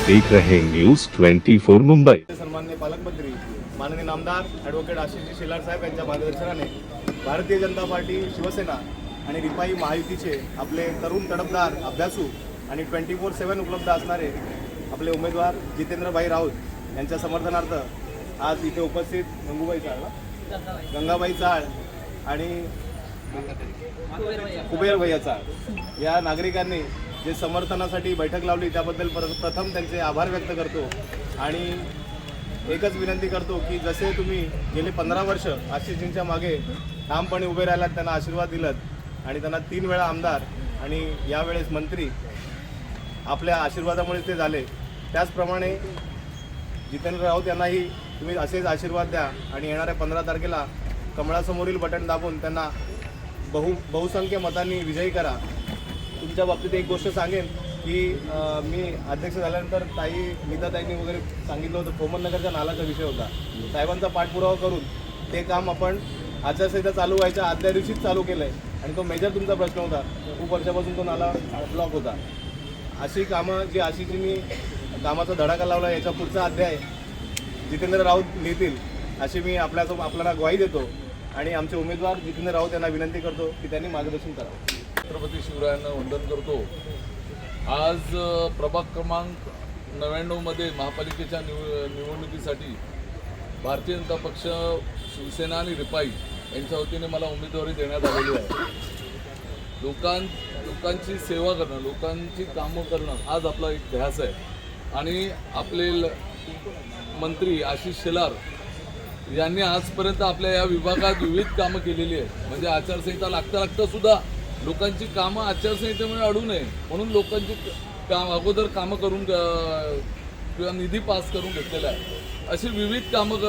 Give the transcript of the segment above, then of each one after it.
देख रहे न्यूज 24 मुंबई। सन्माननीय पालकमंत्री माननीय नामदार ॲडव्होकेट आशिष शेलार साहेब यांच्या मार्गदर्शनाने भारतीय जनता पार्टी, शिवसेना आणि रिपाई महायुतीचे आपले तरुण तडफदार, अभ्यासू आणि 24/7 उपलब्ध असणारे आपले उमेदवार जितेंद्रभाई राऊत यांच्या समर्थनार्थ आज इथे उपस्थित गंगाबाई चाळ आणि कुबेर भैया चाळ या नागरिकांनी जे समर्थनासाठी बैठक लावली त्याबद्दल प्रथम त्यांचे आभार व्यक्त करतो आणि एकच विनंती करतो की जसे तुम्ही गेले 15 वर्ष आशिषजींच्या मागे ठामपणे उभे राहिलात, त्यांना आशीर्वाद दिलात आणि त्यांना 3 वेळा आमदार आणि यावेळेस मंत्री आपल्या आशीर्वादामुळे ते झाले, त्याचप्रमाणे जितेंद्र राऊत यांनाही तुम्ही असेच आशीर्वाद द्या आणि येणाऱ्या 15 तारखेला कमळासमोरील बटन दाबून त्यांना बहुसंख्य मतांनी विजयी करा। तुमच्या बाबतीत एक गोष्ट सांगेन की मी अध्यक्ष झाल्यानंतर नीताताईंनी वगैरे सांगितलं होतं, अहमदनगरच्या नालाचा विषय होता, साहेबांचा पाठपुरावा करून ते काम आपण आचारसंहिता चालू व्हायच्या आदल्या दिवशीच चालू केलं आहे आणि तो मेजर तुमचा प्रश्न होता, खूप वर्षापासून तो नाला ब्लॉक होता। अशी कामं जी आशिषजींनी कामाचा धडाका लावला, याचा पुढचा अध्याय जितेंद्र राऊत लिहितील अशी मी आपल्याला ग्वाही देतो आणि आमचे उमेदवार जितेंद्र राऊत यांना विनंती करतो की त्यांनी मार्गदर्शन करावं। छत्रपती शिवरायांना वंदन करतो। आज प्रभाग क्रमांक 99 मध्ये महापालिकेच्या निवडणुकीसाठी भारतीय जनता पक्ष, शिवसेना आणि रिपाई यांच्या वतीने मला उमेदवारी देण्यात आलेली आहे। लोकांची सेवा करणं, लोकांची कामं करणं आज आपला एक ध्यास आहे आणि आपले मंत्री आशिष शेलार यांनी आजपर्यंत आपल्या या विभागात विविध कामं केलेली आहेत। म्हणजे आचारसंहिता लागता सुद्धा लोकांची कामं आचारसंहितेमुळे अडू नये म्हणून लोकांची अगोदर कामं करून किंवा निधी पास करून घेतलेला आहे। अशी विविध कामं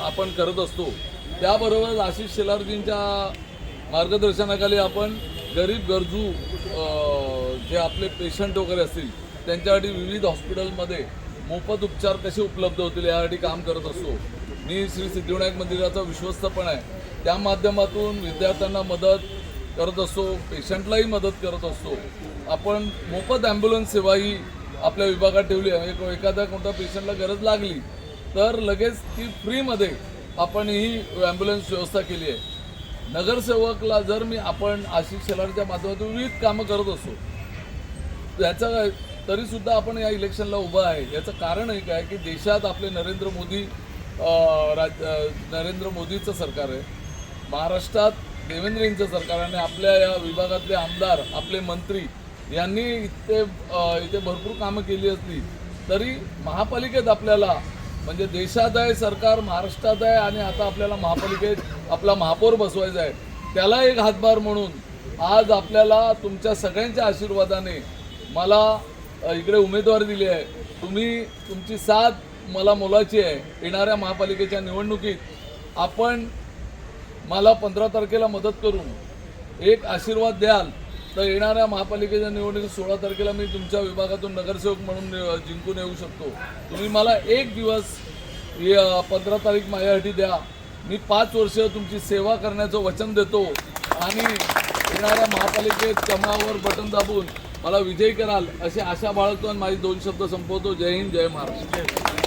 आपण करत असतो। त्याबरोबर आशिष शेलारजींच्या मार्गदर्शनाखाली आपण गरीब गरजू जे आपले पेशंट वगैरे असतील त्यांच्यासाठी विविध हॉस्पिटलमध्ये मोफत उपचार कसे उपलब्ध होतील यासाठी काम करत असतो। मी श्री सिद्धिविनायक मंदिराचा विश्वस्त पण आहे, त्या माध्यमातून विद्यार्थ्यांना मदत करत असतो, पेशंटलाही मदत करत असतो। आपण मोफत ॲम्ब्युलन्स सेवाही आपल्या विभागात ठेवली आहे। एखाद्या कोणत्या पेशंटला गरज लागली तर लगेच ती फ्रीमध्ये आपण ही ॲम्ब्युलन्स व्यवस्था केली आहे। नगरसेवकला जर आपण आशिष शेलारच्या माध्यमातून विविध कामं करत असतो, याचा तरीसुद्धा आपण या इलेक्शनला उभं आहे। याचं कारण एक आहे की देशात आपले नरेंद्र मोदीचं सरकार आहे, महाराष्ट्रात देवेंद्रजींचं सरकार आणि आपल्या या विभागातले आमदार, आपले मंत्री यांनी इथे भरपूर कामं केली असली तरी महापालिकेत आपल्याला म्हणजे देशात आहे सरकार, महाराष्ट्रात आहे आणि आता आपल्याला महापालिकेत आपला महापौर बसवायचा आहे, त्याला एक हातभार म्हणून आज आपल्याला तुमच्या सगळ्यांच्या आशीर्वादाने मला इकडे उमेदवारी दिली आहे। तुमची साथ मला मोलाची आहे। येणाऱ्या महापालिकेच्या निवडणुकीत आपण मला 15 तारखेला मदत करून एक आशीर्वाद द्याल तर येणाऱ्या महापालिकेच्या निवडणुकीत 16 तारखेला मी तुमच्या विभागातून नगरसेवक म्हणून जिंकून येऊ शकतो। तुम्ही मला एक दिवस 15 तारीख माझ्यासाठी द्या, मी 5 वर्ष तुमची सेवा करण्याचं वचन देतो आणि येणाऱ्या महापालिकेत कमळावर बटन दाबून मला विजयी कराल अशी आशा बाळगतो आणि माझी 2 शब्द संपवतो। जय हिंद, जय महाराष्ट्र।